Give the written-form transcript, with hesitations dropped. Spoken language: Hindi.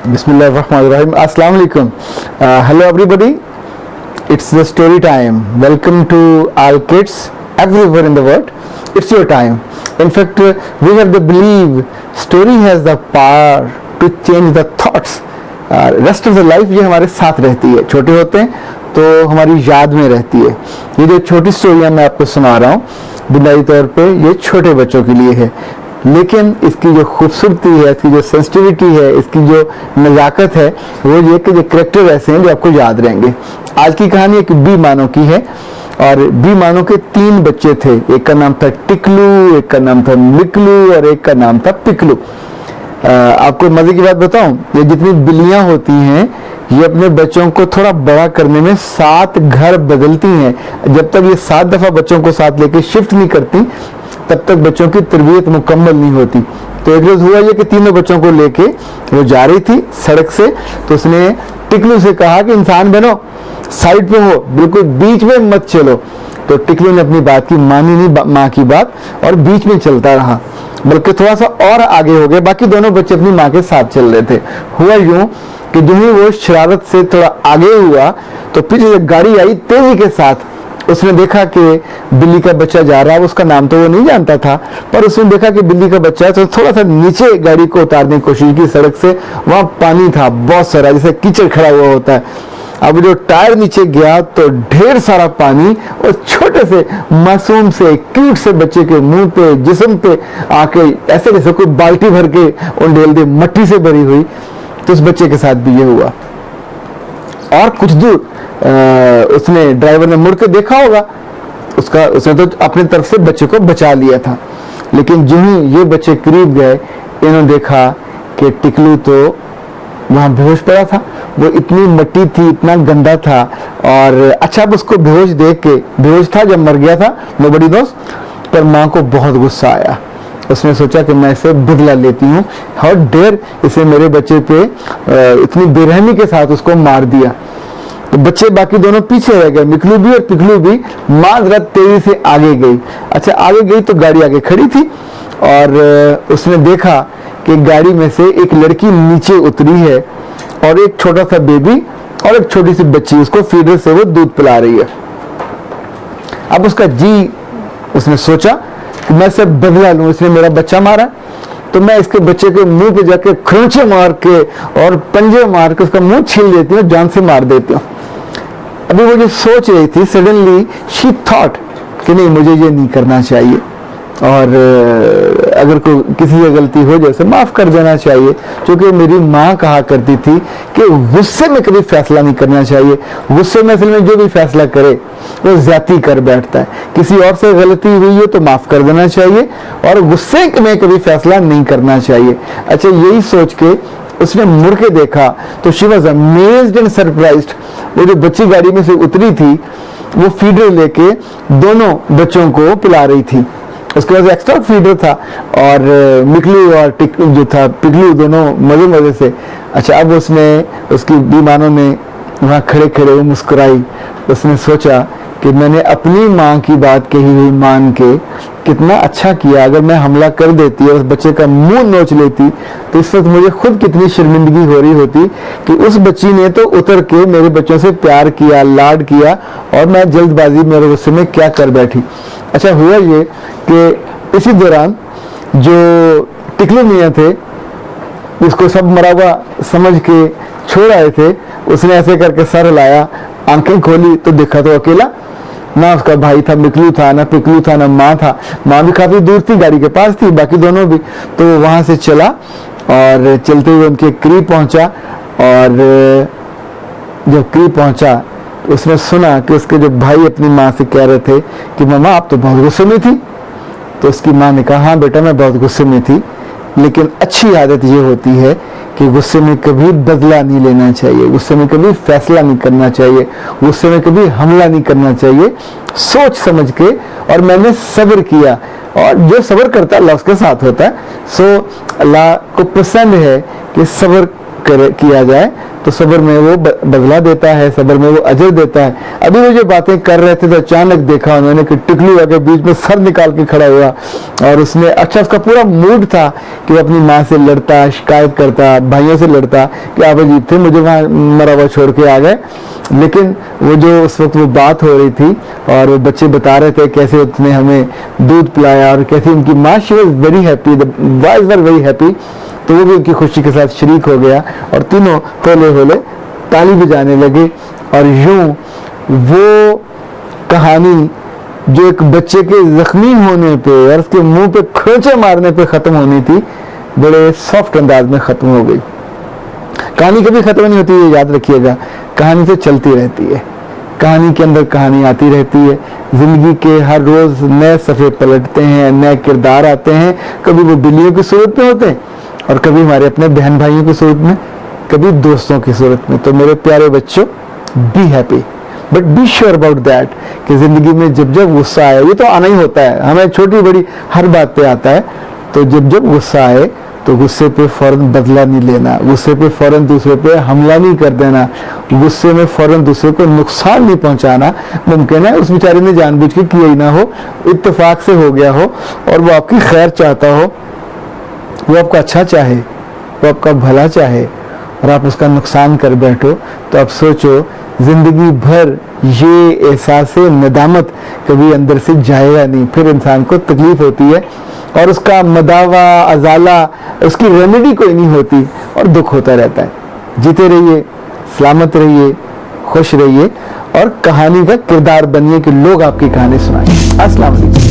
Bismillahirrahmanirrahim. Assalamu alaikum. Hello everybody. It's the story time. Welcome to all kids everywhere in the world. It's your time. In fact, we have the belief story has the power to change the thoughts. Rest of the life ये हमारे साथ रहती है. छोटे होते हैं तो हमारी याद में रहती है. ये जो छोटी स्टोरियाँ मैं आपको सुना रहा हूँ बुनियादी तौर पे ये छोटे बच्चों के लिए है, लेकिन इसकी जो खूबसूरती है, इसकी जो सेंसिटिविटी है, इसकी जो नज़ाकत है, वो ये कि ये कैरेक्टर ऐसे हैं जो आपको याद रहेंगे. आज की कहानी एक बी मानो की है और बी मानो के 3 बच्चे थे. एक का नाम था टिकलू, एक का नाम था मिकलू और एक का नाम था पिकलू. आपको मजे की बात बताऊं, ये जितनी बिल्लियां होती हैं ये अपने बच्चों को थोड़ा बड़ा करने में 7 घर बदलती हैं. जब तक ये 7 दफा बच्चों को साथ लेके शिफ्ट नहीं करती तब तक बच्चों की तरबियत मुकम्मल नहीं होती. तो एक रोज हुआ ये कि तीनों बच्चों को लेके वो जा रही थी सड़क से, तो उसने टिकलू से कहा कि इंसान बनो, साइड पे हो, बिल्कुल बीच में मत चलो. तो टिकलू ने अपनी बात की मानी नहीं, माँ की बात, और बीच में चलता रहा, बल्कि थोड़ा सा और आगे हो गए. बाकी दोनों बच्चे अपनी माँ के साथ चल रहे थे. हुआ यूं कि जो ही वो शरारत से थोड़ा आगे हुआ तो पीछे से गाड़ी आई तेजी के साथ. उसने देखा कि बिल्ली का बच्चा जा रहा है. उसका नाम तो वो नहीं जानता था, पर उसने देखा कि बिल्ली का बच्चा है, तो थोड़ा सा नीचे गाड़ी को उतारने की कोशिश की सड़क से. वहां पानी था बहुत सारा, जैसे कीचड़ खड़ा हुआ होता है. अब जो टायर नीचे गया तो ढेर सारा पानी और छोटे से मासूम से क्यूट से बच्चे के मुंह पे, जिस्म पे आके ऐसे जैसे कोई बाल्टी भर के उंडेल दे, मट्टी से भरी हुई. तो उस बच्चे के साथ भी ये हुआ. और कुछ दूर उसने ड्राइवर ने मुड़ के देखा होगा, उसने तो अपनी तरफ से बच्चे को बचा लिया था. लेकिन जो ही ये बच्चे करीब गए इन्होंने देखा कि टिकलू तो वहां बेहोश पड़ा था. वो इतनी मट्टी थी, इतना गंदा था. और अच्छा, अब उसको बेहोश देख के, बेहोश था जब मर गया था, नोबडी नोस, पर माँ को बहुत गुस्सा आया. उसने सोचा कि मैं इसे बदला लेती हूँ. हाउ डेयर, इसे मेरे बच्चे पे इतनी बेरहमी के साथ उसको मार दिया. तो बच्चे बाकी दोनों पीछे रह गए, मिकलू भी और पिकलू भी. माँ जरा तेजी से आगे गई. अच्छा, आगे गई तो गाड़ी आगे खड़ी थी और उसने देखा कि गाड़ी में से एक लड़की नीचे उतरी है और एक छोटा सा बेबी और एक छोटी सी बच्ची उसको फीडर से वो दूध पिला रही है. अब उसने सोचा कि मैं इसे बदला लूं, इसने मेरा बच्चा मारा, तो मैं इसके बच्चे के मुंह पे जाके खरोंचे मार के और पंजे मार के उसका मुंह छील देती हूँ, जान से मार देती हूँ. अभी वो जो सोच रही थी, सडनली शी थॉट कि नहीं, मुझे ये नहीं करना चाहिए और अगर कोई किसी से गलती हो जाए उसे माफ कर देना चाहिए. क्योंकि मेरी माँ कहा करती थी कि गुस्से में कभी फैसला नहीं करना चाहिए. गुस्से में असल में जो भी फैसला करे वो ज्यादती कर बैठता है. किसी और से गलती हुई है तो माफ कर देना चाहिए और गुस्से में कभी फैसला नहीं करना चाहिए. अच्छा, यही सोच के उसने मुड़ के देखा तो she was amazed and surprised. वो जो बच्ची गाड़ी में से उतरी थी वो फीडर लेके दोनों बच्चों को पिला रही थी. उसके बाद एक्स्ट्रा फीडर था और मिकलू और जो था पिकलू दोनों मजे मजे से. अच्छा, अब उसकी बीमानों ने वहाँ खड़े खड़े वो मुस्कुराई. उसने सोचा कि मैंने अपनी माँ की बात कही हुई मान के कितना अच्छा किया. अगर मैं हमला कर देती और उस बच्चे का मुंह नोच लेती तो इस वक्त मुझे खुद कितनी शर्मिंदगी हो रही होती कि उस बच्ची ने तो उतर के मेरे बच्चों से प्यार किया, लाड किया, और मैं जल्दबाजी मेरे गुस्से में क्या कर बैठी. अच्छा, हुआ ये कि इसी दौरान जो टिकलू मियाँ थे, जिसको सब मरा हुआ समझ के छोड़ आए थे, उसने ऐसे करके सर हिलाया, आंखें खोली तो देखा तो अकेला. ना उसका भाई था मिकलू था, ना पिकलू था, ना माँ था. माँ भी काफी दूर थी, गाड़ी के पास थी, बाकी दोनों भी. तो वहां से चला और चलते हुए उनके करीब पहुंचा और जब करीब पहुंचा उसने सुना कि उसके जो भाई अपनी माँ से कह रहे थे कि मामा आप तो बहुत गुस्से में थी. तो उसकी माँ ने कहा, हाँ बेटा मैं बहुत गुस्से में थी, लेकिन अच्छी आदत ये होती है कि गुस्से में कभी बदला नहीं लेना चाहिए, गुस्से में कभी फैसला नहीं करना चाहिए, गुस्से में कभी हमला नहीं करना चाहिए, सोच समझ के. और मैंने सब्र किया, और जो सब्र करता है अल्लाह उसके साथ होता है. सो अल्लाह को पसंद है कि सब्र किया जाए. तो सब्र में वो बदला देता है, सब्र में वो अजर देता है। अभी वो जो बातें कर रहे थे तो अचानक देखा उन्होंने कि टिकली आके बीच में सर निकाल के खड़ा हुआ, और उसने अच्छा उसका पूरा मूड था कि वो अपनी माँ से लड़ता, शिकायत करता, भाइयों से लड़ता कि आप अजीब थे, मुझे वहाँ मरा हुआ छोड़ के आ गए। लेकिन वो जो उस वक्त वो बात हो रही थी और वो बच्चे बता रहे थे कैसे उसने हमें दूध पिलाया और कैसे उनकी माँ, she was very happy, the boys were very happy. तो वो भी उनकी खुशी के साथ शरीक हो गया और तीनों होले होले ताली बजाने लगे। और यूं वो कहानी जो एक बच्चे के जख्मी होने पे और उसके मुंह पे खरोंचे मारने पे खत्म होनी थी, बड़े सॉफ्ट अंदाज में खत्म हो गई। कहानी कभी खत्म नहीं होती, ये याद रखिएगा, कहानी तो चलती रहती है, कहानी के अंदर कहानी आती रहती है। जिंदगी के हर रोज नए सफ़े पलटते हैं, नए किरदार आते हैं, कभी वो बिल्लियों की सूरत में होते हैं और कभी हमारे अपने बहन भाइयों की सूरत में, कभी दोस्तों की सूरत में। तो मेरे प्यारे बच्चों, be happy but be sure about that कि जिंदगी में जब जब गुस्सा आए, ये तो आना ही होता है, हमें छोटी बड़ी हर बात पे आता है, तो जब जब गुस्सा आए तो गुस्से पे फौरन बदला नहीं लेना, गुस्से पे फौरन दूसरे पे हमला नहीं कर देना, गुस्से में फौरन दूसरे को नुकसान नहीं पहुंचाना। मुमकिन है उस बेचारे ने जानबूझ के किया ही ना हो, इत्तेफाक से हो गया हो और वो आपकी खैर चाहता हो, वो आपका अच्छा चाहे, वो आपका भला चाहे और आप उसका नुकसान कर बैठो, तो आप सोचो जिंदगी भर ये एहसास नदामत कभी अंदर से जाएगा नहीं, फिर इंसान को तकलीफ होती है और उसका मदावा अजाला, उसकी रेमेडी कोई नहीं होती और दुख होता रहता है। जीते रहिए, सलामत रहिए, खुश रहिए और कहानी का किरदार बनिए कि लोग आपकी कहानी सुनाएं। अस्सलाम वालेकुम।